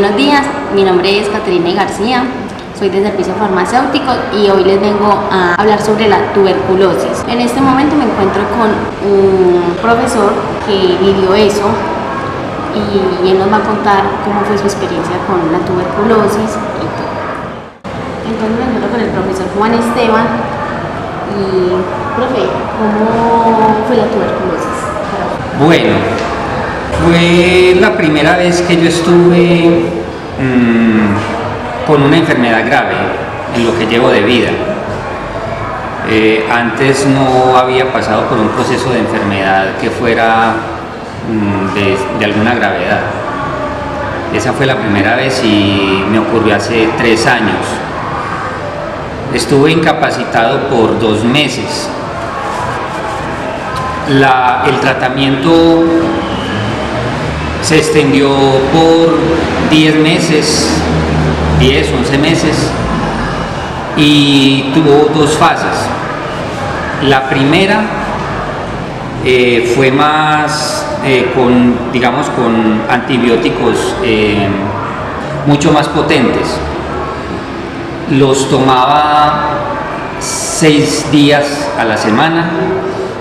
buenos días, mi nombre es Caterina García, soy de servicio farmacéutico y hoy les vengo a hablar sobre la tuberculosis. En este momento me encuentro con un profesor que vivió eso y él nos va a contar cómo fue su experiencia con la tuberculosis y todo. Entonces me encuentro con el profesor Juan Esteban y, profe, ¿cómo fue la tuberculosis? Bueno, fue la primera vez que yo estuve con una enfermedad grave en lo que llevo de vida. Antes no había pasado por un proceso de enfermedad que fuera de alguna gravedad. Esa fue la primera vez y me ocurrió hace 3 años. Estuve incapacitado por 2 meses. El tratamiento se extendió por 10 meses, 10, 11 meses y tuvo 2 fases. La primera fue más con antibióticos mucho más potentes. Los tomaba 6 días a la semana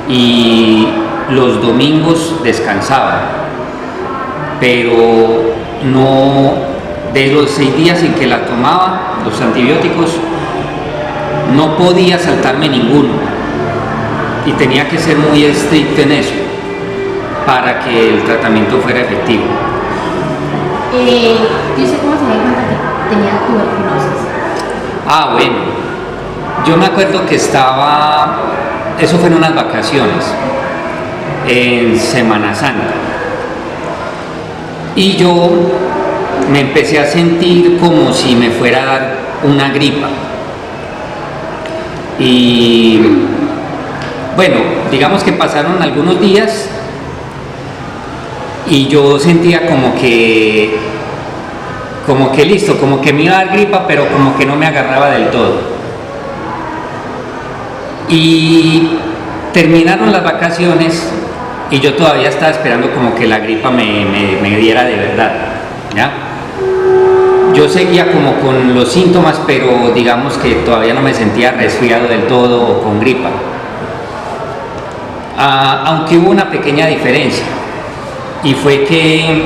y los domingos descansaba, pero no, de los 6 días en que la tomaba, los antibióticos, no podía saltarme ninguno y tenía que ser muy estricto en eso para que el tratamiento fuera efectivo. ¿Y usted cómo se dio cuenta que tenía tuberculosis? Bueno, yo me acuerdo que eso fue en unas vacaciones, en Semana Santa, y yo me empecé a sentir como si me fuera a dar una gripa. Y bueno, digamos que pasaron algunos días y yo sentía como que listo, como que me iba a dar gripa, pero como que no me agarraba del todo. Y terminaron las vacaciones y yo todavía estaba esperando como que la gripa me diera de verdad, ¿ya? Yo seguía como con los síntomas, pero digamos que todavía no me sentía resfriado del todo o con gripa. Aunque hubo una pequeña diferencia, y fue que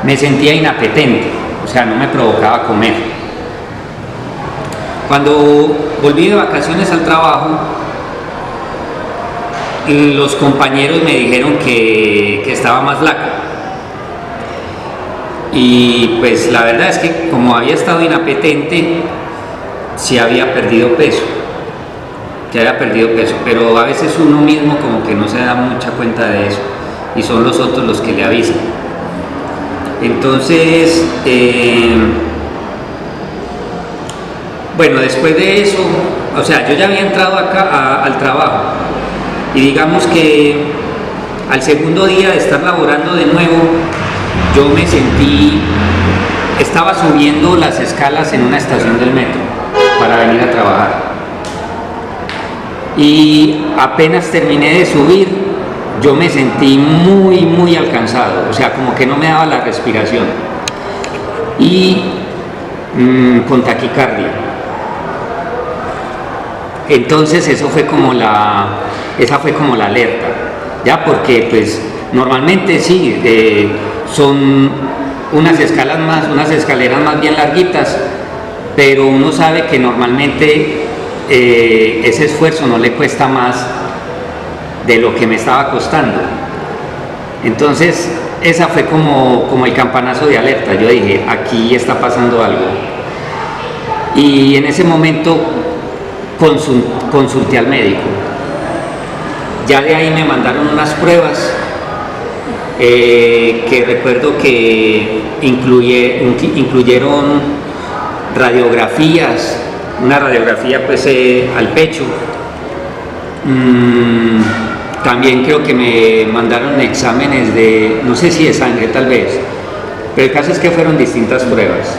me sentía inapetente, o sea, no me provocaba comer. Cuando volví de vacaciones al trabajo, los compañeros me dijeron que estaba más flaco. Y pues la verdad es que como había estado inapetente, sí había perdido peso. Pero a veces uno mismo como que no se da mucha cuenta de eso y son los otros los que le avisan. Entonces, bueno, después de eso, o sea, yo ya había entrado acá al trabajo y digamos que al segundo día de estar laborando de nuevo, yo me sentí, estaba subiendo las escalas en una estación del metro para venir a trabajar y apenas terminé de subir, yo me sentí muy alcanzado, o sea, como que no me daba la respiración y con taquicardia. Entonces esa fue como la alerta, ya, porque pues normalmente sí, son unas escaleras más bien larguitas, pero uno sabe que normalmente ese esfuerzo no le cuesta más de lo que me estaba costando. Entonces esa fue como el campanazo de alerta. Yo dije, aquí está pasando algo, y en ese momento consulté al médico. Ya de ahí me mandaron unas pruebas que recuerdo que incluyeron radiografías, una radiografía pues al pecho. También creo que me mandaron exámenes de, no sé si de sangre tal vez, pero el caso es que fueron distintas pruebas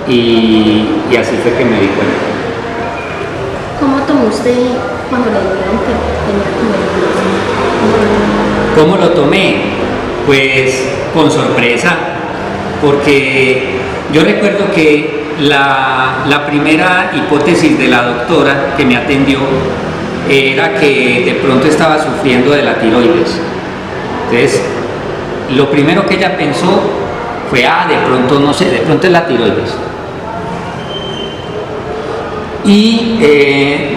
y así fue que me di cuenta. ¿Cómo tomó usted cuando le dijeron que tenía tuberculosis? ¿Cómo lo tomé? Pues con sorpresa, porque yo recuerdo que la primera hipótesis de la doctora que me atendió era que de pronto estaba sufriendo de la tiroides. Entonces, lo primero que ella pensó fue, de pronto, no sé, de pronto es la tiroides. Y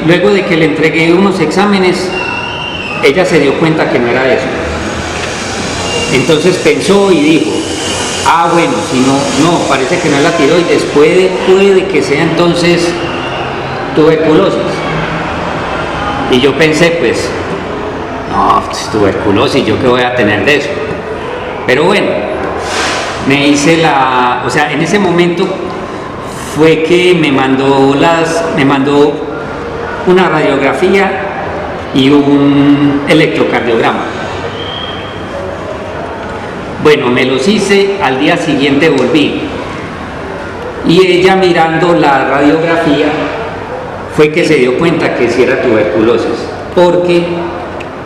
luego de que le entregué unos exámenes, ella se dio cuenta que no era eso. Entonces pensó y dijo, bueno, si no, parece que no es la tiroides, puede que sea entonces tuberculosis. Y yo pensé, pues, no, tuberculosis, ¿yo qué voy a tener de eso? Pero bueno, me hice o sea, en ese momento fue que me mandó una radiografía y un electrocardiograma. Bueno, me los hice, al día siguiente volví. Y ella, mirando la radiografía, fue que se dio cuenta que sí era tuberculosis, porque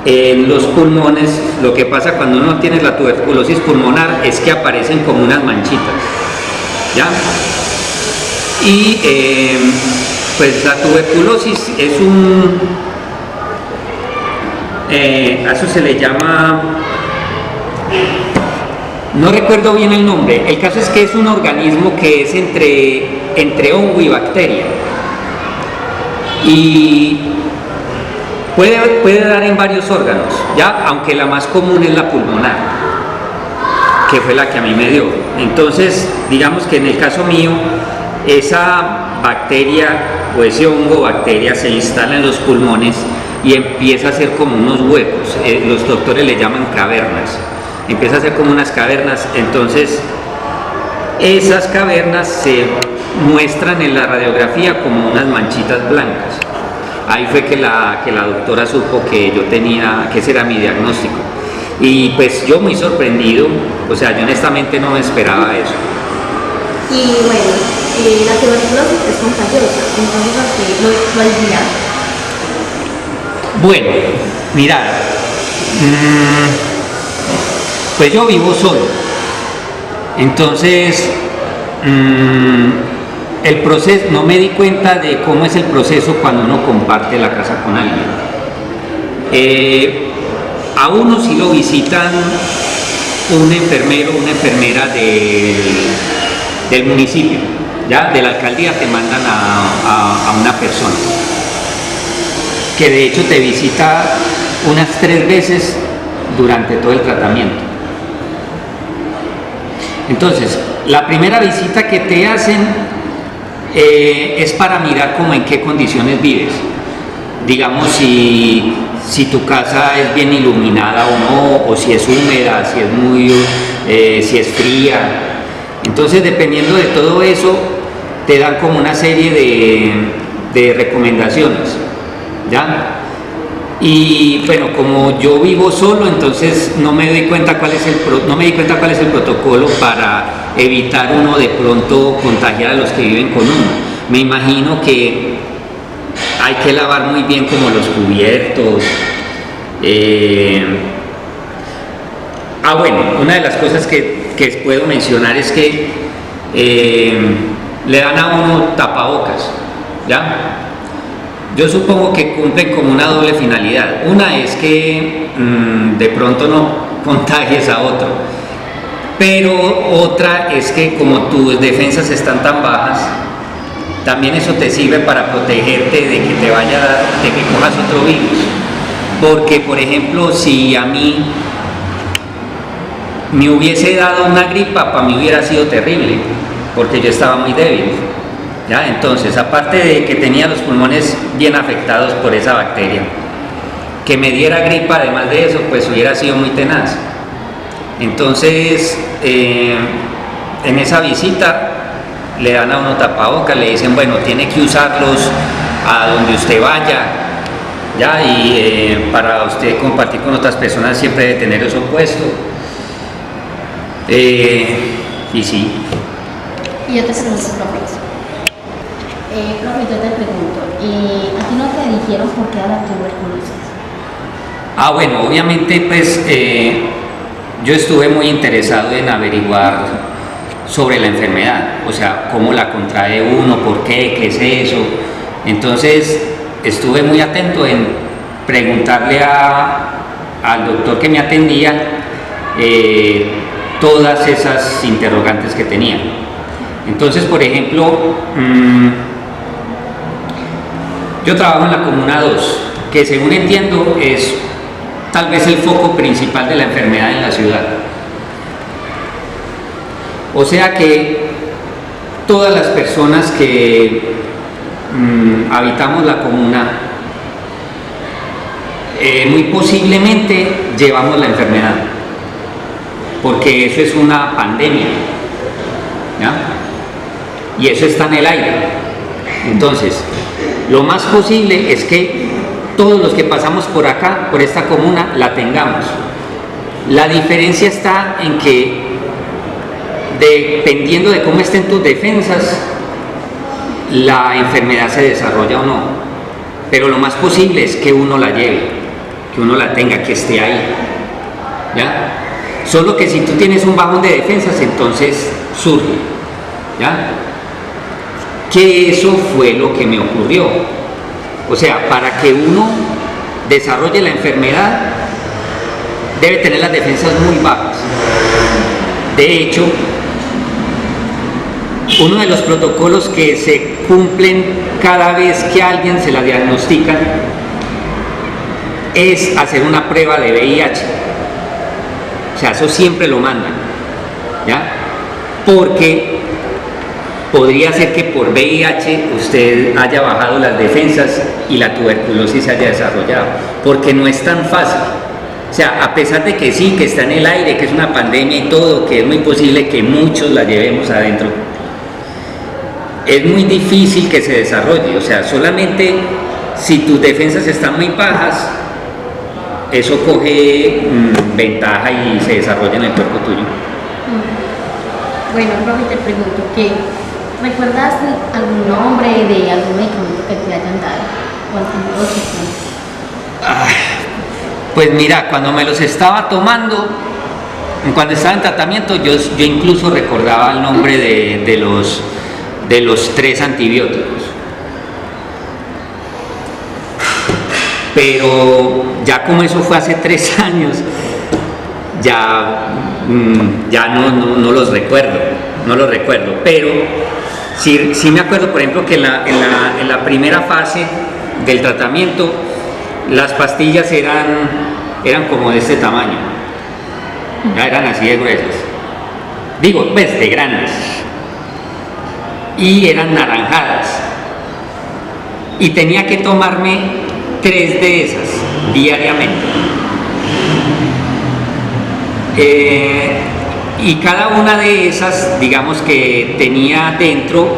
en los pulmones, lo que pasa cuando uno tiene la tuberculosis pulmonar es que aparecen como unas manchitas, ¿ya? Y pues la tuberculosis es a eso se le llama, no recuerdo bien el nombre, el caso es que es un organismo que es entre hongo y bacteria, y puede dar en varios órganos, ¿ya? Aunque la más común es la pulmonar, que fue la que a mí me dio. Entonces, digamos que en el caso mío, esa bacteria o ese hongo o bacteria se instala en los pulmones y empieza a hacer como unos huecos, los doctores le llaman cavernas, empieza a hacer como unas cavernas. Entonces esas cavernas se muestran en la radiografía como unas manchitas blancas. Ahí fue que la doctora supo que yo tenía, que ese era mi diagnóstico, y pues yo muy sorprendido, o sea, yo honestamente no me esperaba eso. Y bueno, la tuberculosis es contagiosa, entonces lo aísla. Bueno, mirad, pues yo vivo solo, entonces el proceso, no me di cuenta de cómo es el proceso cuando uno comparte la casa con alguien. A uno sí lo visitan un enfermero, una enfermera del municipio, ya de la alcaldía te mandan a una persona que de hecho te visita unas 3 veces durante todo el tratamiento. Entonces, la primera visita que te hacen es para mirar como en qué condiciones vives. Digamos, si tu casa es bien iluminada o no, o si es húmeda, si es fría. Entonces, dependiendo de todo eso, te dan como una serie de recomendaciones, ¿ya? Y bueno, como yo vivo solo, entonces no me di cuenta cuál es el protocolo para evitar uno de pronto contagiar a los que viven con uno. Me imagino que hay que lavar muy bien como los cubiertos. Bueno, una de las cosas que puedo mencionar es que le dan a uno tapabocas, ¿ya? Yo supongo que cumplen como una doble finalidad. Una es que de pronto no contagies a otro, pero otra es que como tus defensas están tan bajas, también eso te sirve para protegerte de que te vaya a dar, de que cojas otro virus. Porque, por ejemplo, si a mí me hubiese dado una gripa, para mí hubiera sido terrible, porque yo estaba muy débil. ¿Ya? Entonces, aparte de que tenía los pulmones bien afectados por esa bacteria, que me diera gripa, además de eso, pues hubiera sido muy tenaz. Entonces, en esa visita le dan a uno tapabocas, le dicen, bueno, tiene que usarlos a donde usted vaya, ¿ya? Y para usted compartir con otras personas siempre debe tener eso puesto. Y sí. Y yo te pregunto, profe, yo te pregunto, ¿a ti no te dijeron por qué era la tuberculosis? Bueno, obviamente pues yo estuve muy interesado en averiguar sobre la enfermedad, o sea, cómo la contrae uno, por qué es eso. Entonces estuve muy atento en preguntarle al doctor que me atendía todas esas interrogantes que tenía. Entonces, por ejemplo, yo trabajo en la Comuna 2, que según entiendo es tal vez el foco principal de la enfermedad en la ciudad. O sea que todas las personas que habitamos la comuna, muy posiblemente llevamos la enfermedad, porque eso es una pandemia, ¿ya? Y eso está en el aire. Entonces, lo más posible es que todos los que pasamos por acá, por esta comuna, la tengamos. La diferencia está en que, dependiendo de cómo estén tus defensas, la enfermedad se desarrolla o no. Pero lo más posible es que uno la lleve, que uno la tenga, que esté ahí, ¿ya? Solo que si tú tienes un bajón de defensas, entonces surge, ¿ya? Que eso fue lo que me ocurrió. O sea, para que uno desarrolle la enfermedad, debe tener las defensas muy bajas. De hecho, uno de los protocolos que se cumplen cada vez que a alguien se la diagnostican es hacer una prueba de VIH. O sea, eso siempre lo mandan, ¿ya? Porque podría ser que por VIH usted haya bajado las defensas y la tuberculosis se haya desarrollado, porque no es tan fácil. O sea, a pesar de que sí, que está en el aire, que es una pandemia y todo, que es muy posible que muchos la llevemos adentro, es muy difícil que se desarrolle. O sea, solamente si tus defensas están muy bajas, eso coge ventaja y se desarrolla en el cuerpo tuyo. Bueno, profe, te pregunto que ¿recuerdas algún nombre de algún medicamento que te hayan dado? ¿O algún otro? Pues mira, cuando me los estaba tomando, cuando estaba en tratamiento, yo incluso recordaba el nombre de los 3 antibióticos. Pero ya como eso fue hace 3 años, ya no los recuerdo, pero sí me acuerdo, por ejemplo, que en la primera fase del tratamiento, las pastillas eran como de este tamaño, ya eran así de gruesas, digo, pues de grandes, y eran naranjadas, y tenía que tomarme 3 de esas diariamente. Y cada una de esas, digamos que tenía dentro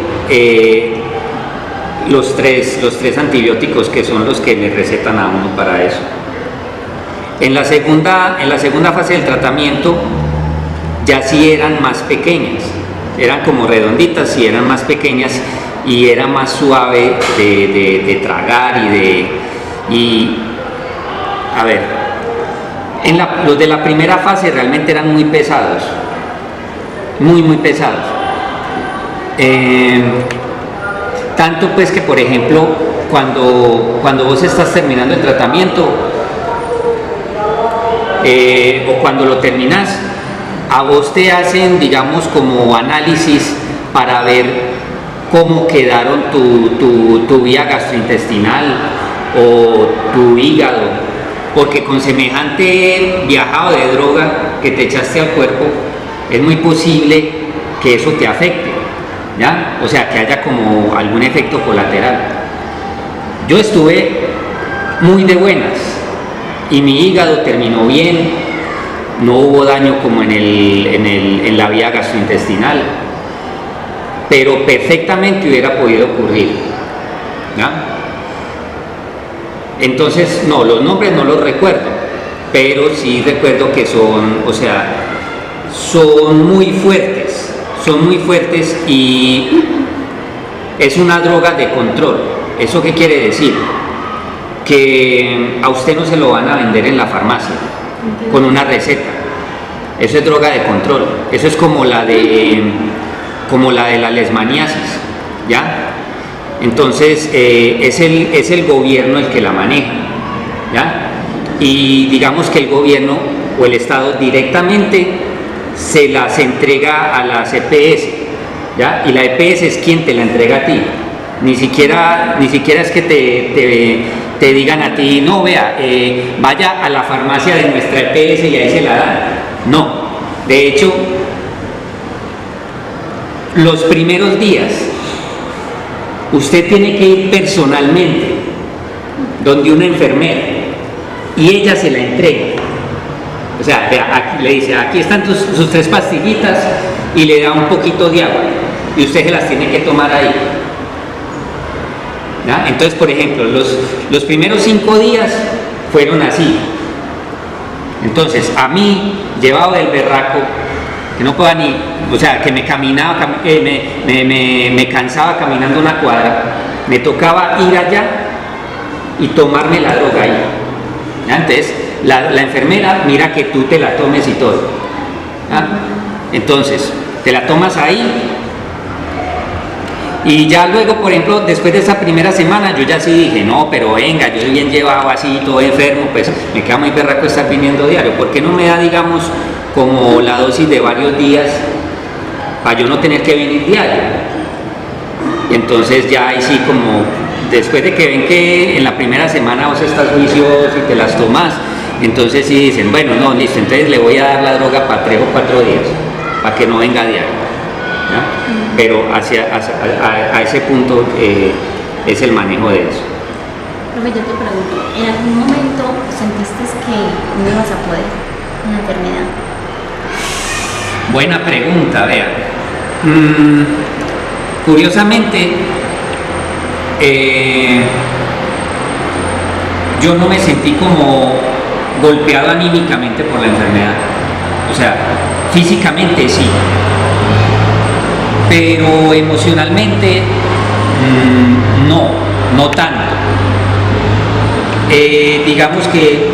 los tres antibióticos, que son los que le recetan a uno para eso. En la segunda fase del tratamiento ya sí eran más pequeñas, eran como redonditas y eran más pequeñas y era más suave de tragar a ver, los de la primera fase realmente eran muy pesados, muy pesados, tanto pues que, por ejemplo, cuando vos estás terminando el tratamiento o cuando lo terminas, a vos te hacen, digamos, como análisis para ver cómo quedaron tu vía gastrointestinal o tu hígado, porque con semejante viajado de droga que te echaste al cuerpo, es muy posible que eso te afecte, ¿ya? O sea, que haya como algún efecto colateral. Yo estuve muy de buenas y mi hígado terminó bien, no hubo daño como en la vía gastrointestinal, pero perfectamente hubiera podido ocurrir, ¿ya? Entonces, no, los nombres no los recuerdo, pero sí recuerdo que son muy fuertes y es una droga de control. ¿Eso qué quiere decir? Que a usted no se lo van a vender en la farmacia con una receta. Eso es droga de control. Eso es como la de la leishmaniasis, ¿ya? Entonces es el gobierno el que la maneja, ¿ya? Y digamos que el gobierno o el Estado directamente se las entrega a las EPS, ¿ya? Y la EPS es quien te la entrega a ti. Ni siquiera es que te digan a ti, no, vea, vaya a la farmacia de nuestra EPS y ahí se la dan. No, de hecho, los primeros días usted tiene que ir personalmente donde una enfermera y ella se la entrega. O sea, aquí, le dice, aquí están sus 3 pastillitas y le da un poquito de agua y usted se las tiene que tomar ahí. ¿Ya? Entonces, por ejemplo, los primeros 5 días fueron así. Entonces, a mí, llevado del berraco, que no podía ni, o sea, que me caminaba, me cansaba caminando una cuadra, me tocaba ir allá y tomarme la droga ahí. ¿Ya? Entonces, la enfermera mira que tú te la tomes y todo. ¿Ya? Entonces, te la tomas ahí. Y ya luego, por ejemplo, después de esa primera semana, yo ya sí dije, no, pero venga, yo soy bien llevado así, todo enfermo, pues me queda muy berraco estar viniendo diario. ¿Por qué no me da, digamos, como la dosis de varios días para yo no tener que venir diario? Y entonces ya ahí sí, como después de que ven que en la primera semana vos estás juicioso y te las tomas, entonces sí dicen, bueno, no, listo, entonces le voy a dar la droga para 3 o 4 días, para que no venga diario. ¿Ya? Pero a ese punto es el manejo de eso. Profe, yo te pregunto, ¿en algún momento sentiste que no ibas a poder con la enfermedad? Buena pregunta, vea. Curiosamente, yo no me sentí como golpeado anímicamente por la enfermedad. O sea, físicamente sí, pero emocionalmente no tanto. Digamos que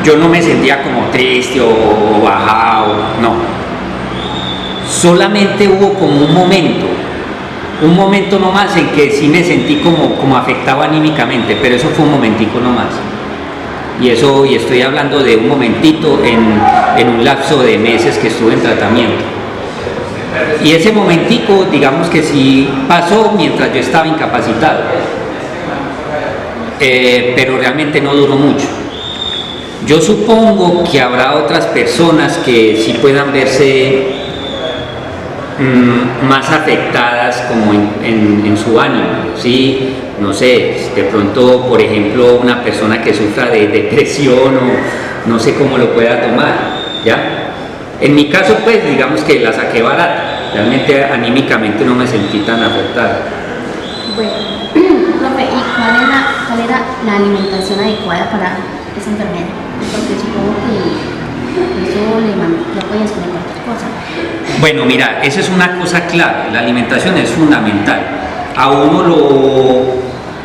yo no me sentía como triste o bajado, no. Solamente hubo como un momento nomás en que sí me sentí como afectado anímicamente, pero eso fue un momentico nomás. Y estoy hablando de un momentito en un lapso de meses que estuve en tratamiento. Y ese momentico, digamos que sí pasó mientras yo estaba incapacitado, pero realmente no duró mucho. Yo supongo que habrá otras personas que sí puedan verse más afectadas como en su ánimo, ¿sí? No sé, de pronto, por ejemplo, una persona que sufra de depresión o no sé cómo lo pueda tomar, ¿ya? En mi caso, pues, digamos que la saqué barata, realmente anímicamente no me sentí tan afectado. Bueno, profe, ¿y cuál era la alimentación adecuada para esa enfermedad? Porque supongo que eso no podías comer cualquier cosa. Bueno, mira, esa es una cosa clave, la alimentación es fundamental. A uno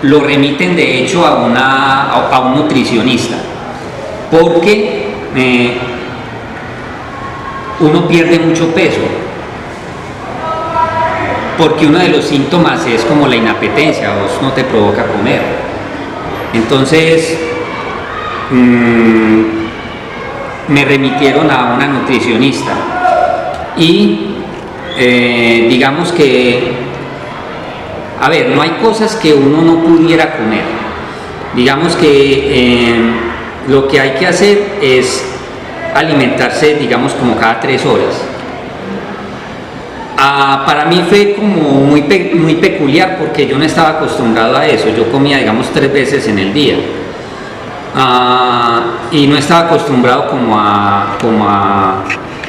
lo remiten de hecho a un nutricionista, porque uno pierde mucho peso, porque uno de los síntomas es como la inapetencia, vos no te provoca comer. Entonces me remitieron a una nutricionista y digamos que, a ver, no hay cosas que uno no pudiera comer. Digamos que lo que hay que hacer es alimentarse, digamos, como cada 3 horas. Para mí fue como muy peculiar porque yo no estaba acostumbrado a eso. Yo comía, digamos, 3 veces en el día. Y no estaba acostumbrado como a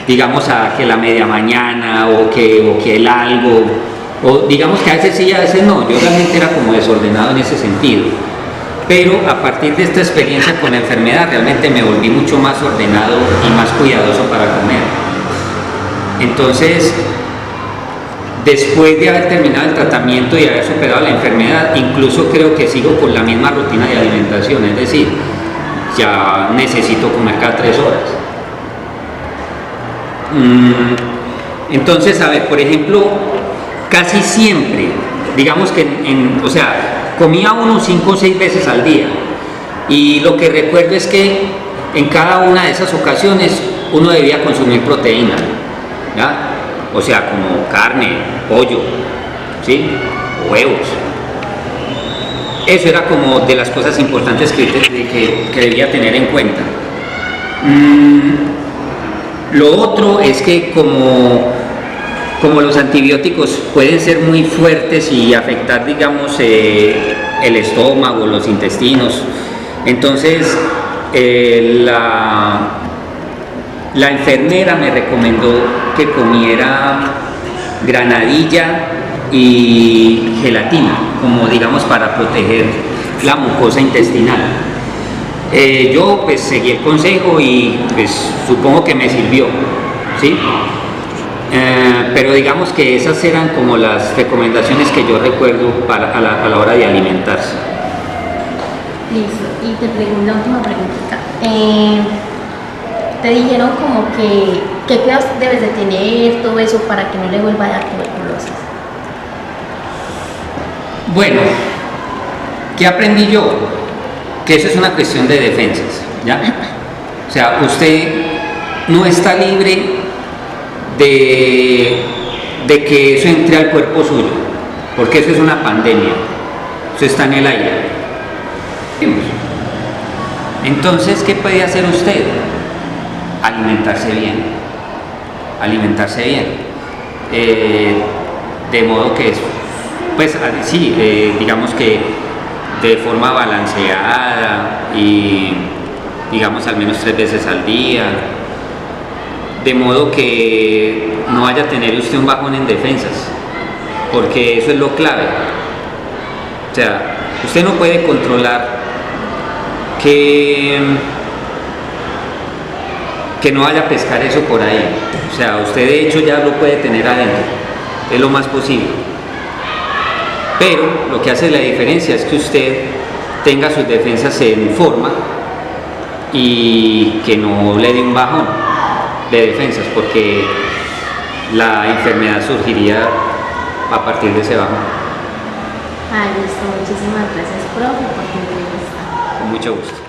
digamos, a que la media mañana o que el algo, o digamos que a veces sí, a veces no. Yo realmente era como desordenado en ese sentido. Pero a partir de esta experiencia con la enfermedad realmente me volví mucho más ordenado y más cuidadoso para comer. Entonces, después de haber terminado el tratamiento y haber superado la enfermedad, incluso creo que sigo con la misma rutina de alimentación, es decir, ya necesito comer cada 3 horas. Entonces, a ver, por ejemplo, casi siempre, digamos que o sea, comía uno 5 o 6 veces al día. Y lo que recuerdo es que en cada una de esas ocasiones uno debía consumir proteína, ¿ya? O sea, como carne, pollo, ¿sí? Huevos. Eso era como de las cosas importantes que debía tener en cuenta. Lo otro es que como los antibióticos pueden ser muy fuertes y afectar, digamos, el estómago, los intestinos, entonces la enfermera me recomendó que comiera granadilla y gelatina, como digamos para proteger la mucosa intestinal. Yo pues seguí el consejo y pues supongo que me sirvió, ¿sí? Pero digamos que esas eran como las recomendaciones que yo recuerdo a la hora de alimentarse. Listo, y te pregunto la última preguntita. Te dijeron como que qué cuidados debes de tener, todo eso para que no le vuelva a dar tuberculosis. Bueno, ¿qué aprendí yo? Que eso es una cuestión de defensas, ¿ya? O sea, usted no está libre de que eso entre al cuerpo suyo, porque eso es una pandemia, eso está en el aire. Entonces, ¿qué puede hacer usted? Alimentarse bien, alimentarse bien, de modo que, pues sí, digamos que de forma balanceada y digamos al menos 3 veces al día, de modo que no vaya a tener usted un bajón en defensas, porque eso es lo clave. O sea, usted no puede controlar que no vaya a pescar eso por ahí. O sea, usted de hecho ya lo puede tener adentro, es lo más posible. Pero lo que hace la diferencia es que usted tenga sus defensas en forma y que no le dé un bajón de defensas, porque la enfermedad surgiría a partir de ese bajón. Listo, muchísimas gracias, profe, por tu entrevista. Con mucho gusto.